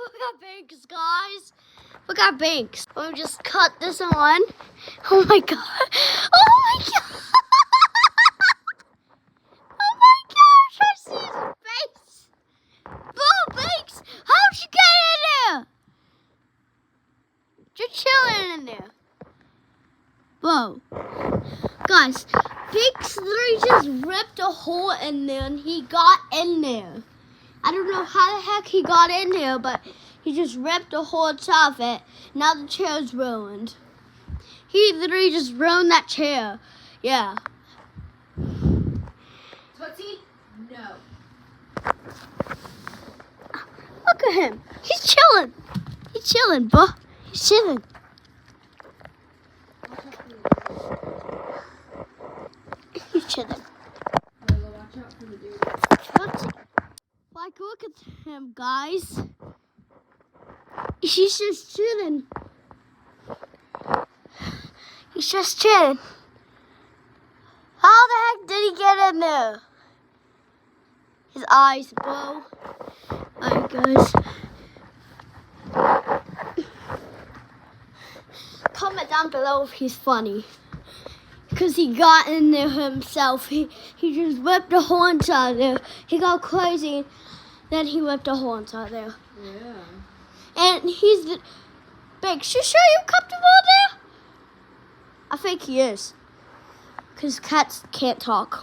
We got Banks, guys. We got Banks. Let me just cut this on. Oh my god. Oh my god. Oh my gosh, I see his face. Boo, Banks, how'd you get in there? You're chilling in there. Whoa. Guys, Banks literally just ripped a hole in there and he got in there. I don't know how the heck he got in there, but he just ripped a hole out of it. Now the chair's ruined. He literally just ruined that chair. Yeah. Tootsie? No. Look at him. He's chilling. He's chilling, bro. He's chilling. He's chilling. Watch out for the dude. Like, look at him, guys. He's just chilling. He's just chilling. How the heck did he get in there? His eyes, bro. Alright, guys. Comment down below if he's funny. Because he got in there himself. He just ripped the horns out of there. He got crazy. Then he ripped the horns out of there. Yeah. And he's the big. Sure you comfortable there? I think he is. Because cats can't talk.